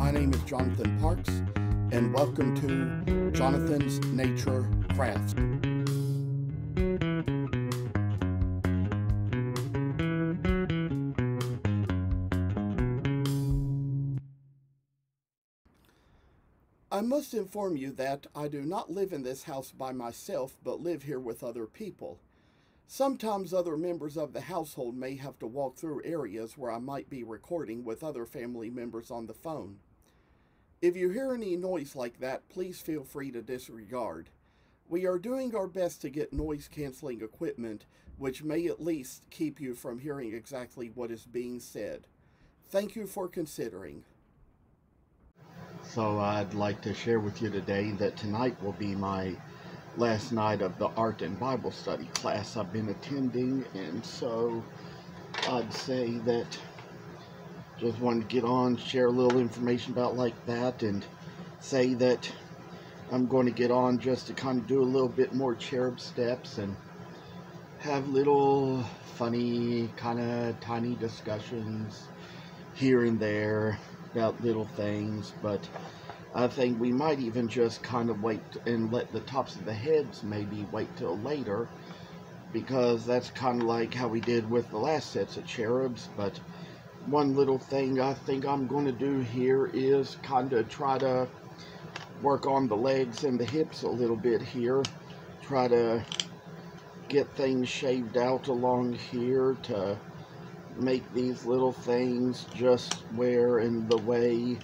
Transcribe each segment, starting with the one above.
My name is Jonathan Parks, and welcome to Jonathan's Nature Crafts. I must inform you that I do not live in this house by myself, but live here with other people. Sometimes other members of the household may have to walk through areas where I might be recording with other family members on the phone. If you hear any noise like that, please feel free to disregard. We are doing our best to get noise-canceling equipment, which may at least keep you from hearing exactly what is being said. Thank you for considering. So I'd like to share with you today that tonight will be my last night of the art and Bible study class I've been attending, and so I'd say that just wanted to get on, share a little information about like that, and say that I'm going to get on just to kind of do a little bit more cherub steps and have little funny kind of tiny discussions here and there about little things, but I think we might even just kind of wait and let the tops of the heads maybe wait till later, because that's kind of like how we did with the last sets of cherubs. But one little thing I think I'm going to do here is kind of try to work on the legs and the hips a little bit here, try to get things shaved out along here to make these little things just where and the way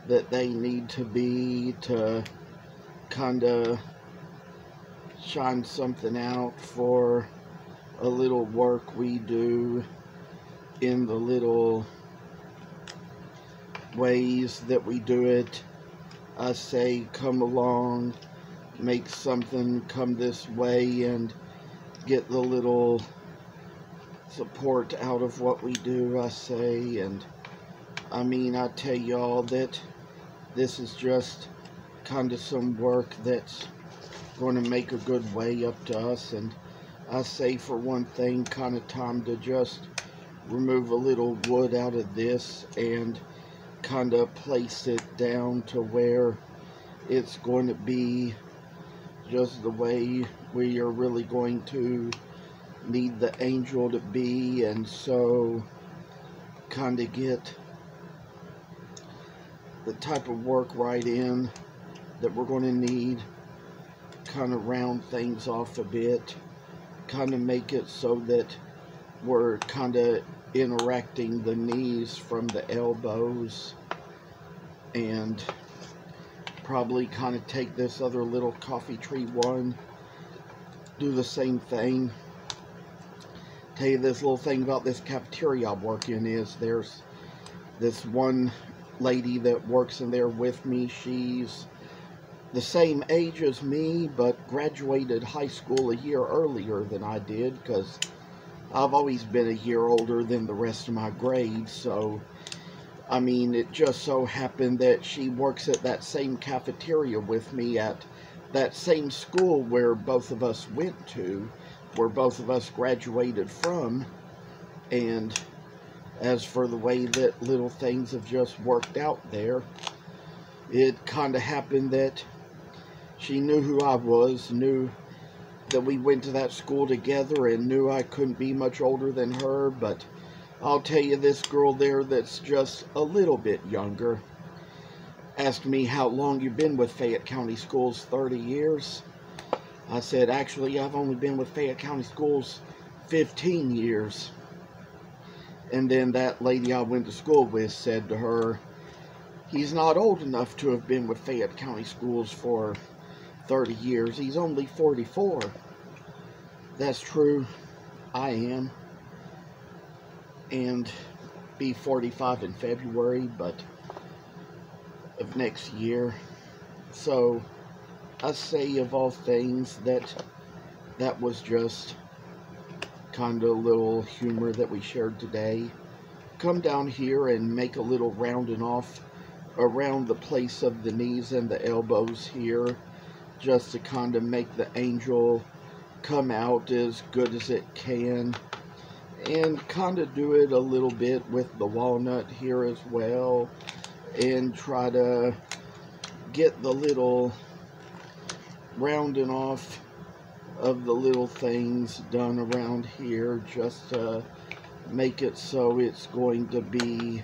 that they need to be to kind of shine something out for a little work we do in the little ways that we do it. I say come along, make something come this way, and get the little support out of what we do, I say. And I mean, I tell y'all that this is just kind of some work that's going to make a good way up to us. And I say, for one thing, kind of time to just remove a little wood out of this and kind of place it down to where it's going to be just the way we are really going to need the angel to be, and so kind of get the type of work right in that we're going to need, kind of round things off a bit, kind of make it so that we're kind of interacting the knees from the elbows, and probably kind of take this other little coffee tree one, do the same thing. Tell you this little thing about this cafeteria I work in is there's this one lady that works in there with me. She's the same age as me, but graduated high school a year earlier than I did, because I've always been a year older than the rest of my grade. So I mean, it just so happened that she works at that same cafeteria with me at that same school where both of us went to, where both of us graduated from. And as for the way that little things have just worked out there, it kind of happened that she knew who I was, knew that we went to that school together, and knew I couldn't be much older than her. But I'll tell you, this girl there that's just a little bit younger asked me how long you've been with Fayette County Schools. 30 years. I said, actually, I've only been with Fayette County Schools 15 years. And then that lady I went to school with said to her, he's not old enough to have been with Fayette County Schools for 30 years. He's only 44. That's true. I am. And be 45 in February, but of next year. So I say, of all things, that was just kind of a little humor that we shared today. Come down here and make a little rounding off around the place of the knees and the elbows here, just to kind of make the angel come out as good as it can, and kind of do it a little bit with the walnut here as well, and try to get the little rounding off of the little things done around here, just to make it so it's going to be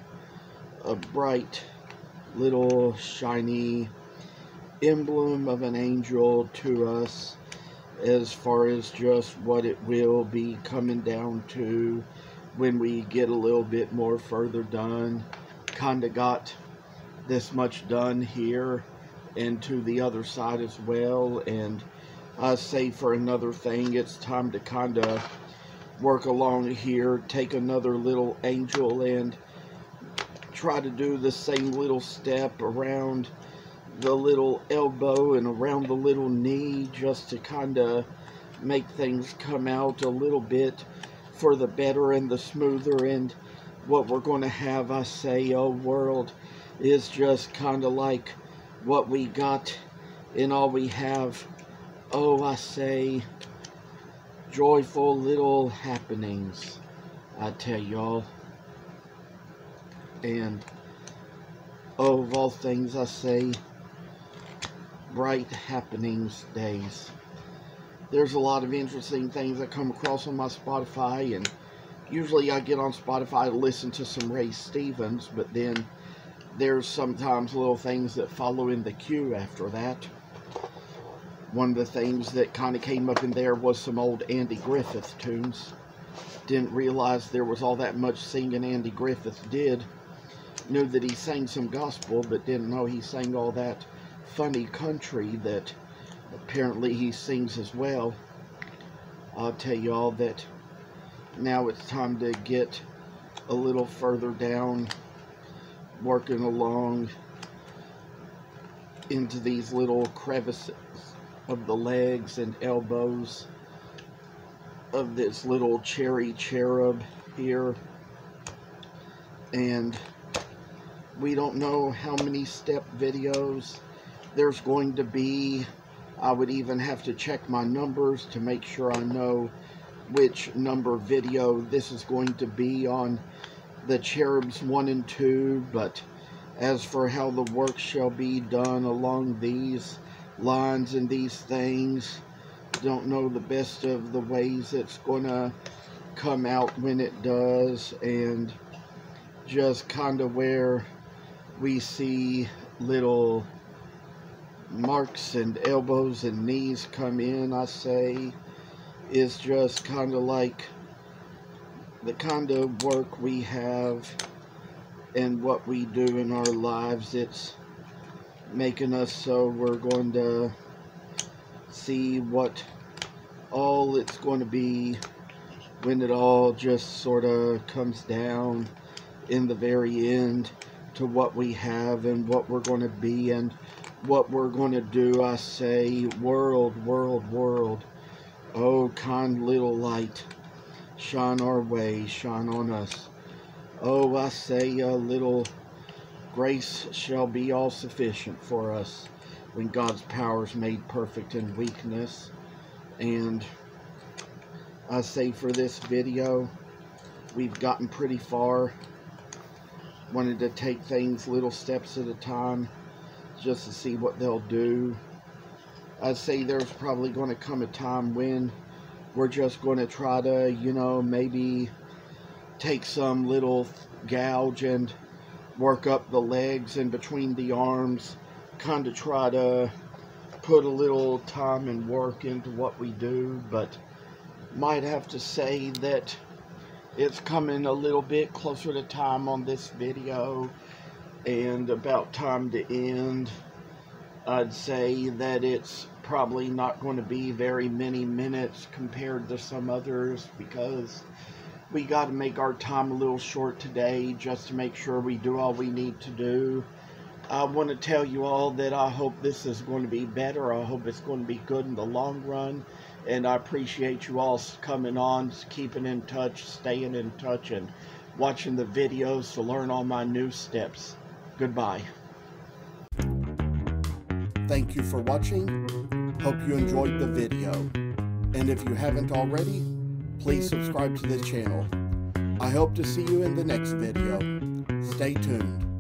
a bright little shiny emblem of an angel to us, as far as just what it will be coming down to when we get a little bit more further done. Kind of got this much done here and to the other side as well, and I say for another thing, it's time to kind of work along here, take another little angel and try to do the same little step around the little elbow and around the little knee, just to kind of make things come out a little bit for the better and the smoother. And what we're going to have, I say, oh world, is just kind of like what we got in all we have. Oh, I say, joyful little happenings, I tell y'all. And oh, of all things, I say, bright happenings days. There's a lot of interesting things I come across on my Spotify, and usually I get on Spotify to listen to some Ray Stevens, but then there's sometimes little things that follow in the queue after that. One of the things that kind of came up in there was some old Andy Griffith tunes. Didn't realize there was all that much singing Andy Griffith did. Knew that he sang some gospel, but didn't know he sang all that funny country that apparently he sings as well. I'll tell y'all that now it's time to get a little further down, working along into these little crevices of the legs and elbows of this little cherry cherub here. And we don't know how many step videos there's going to be. I would even have to check my numbers to make sure I know which number video this is going to be on the Cherubs 1 and 2. But as for how the work shall be done along these lines and these things, don't know the best of the ways it's gonna come out when it does. And just kind of where we see little marks and elbows and knees come in, I say, is just kind of like the kind of work we have and what we do in our lives. It's making us so we're going to see what all it's going to be when it all just sort of comes down in the very end to what we have and what we're going to be and what we're going to do. I say, world, world, world, oh kind little light, shine our way, shine on us. Oh, I say, a little grace shall be all sufficient for us when God's power is made perfect in weakness. And I say, for this video, we've gotten pretty far. Wanted to take things little steps at a time just to see what they'll do. I say there's probably going to come a time when we're just going to try to, you know, maybe take some little gouge and work up the legs and between the arms, kind of try to put a little time and work into what we do. But might have to say that it's coming a little bit closer to time on this video and about time to end. I'd say that it's probably not going to be very many minutes compared to some others, because we got to make our time a little short today just to make sure we do all we need to do. I want to tell you all that I hope this is going to be better. I hope it's going to be good in the long run. And I appreciate you all coming on, keeping in touch, staying in touch, and watching the videos to learn all my new steps. Goodbye. Thank you for watching. Hope you enjoyed the video. And if you haven't already, please subscribe to the channel. I hope to see you in the next video. Stay tuned.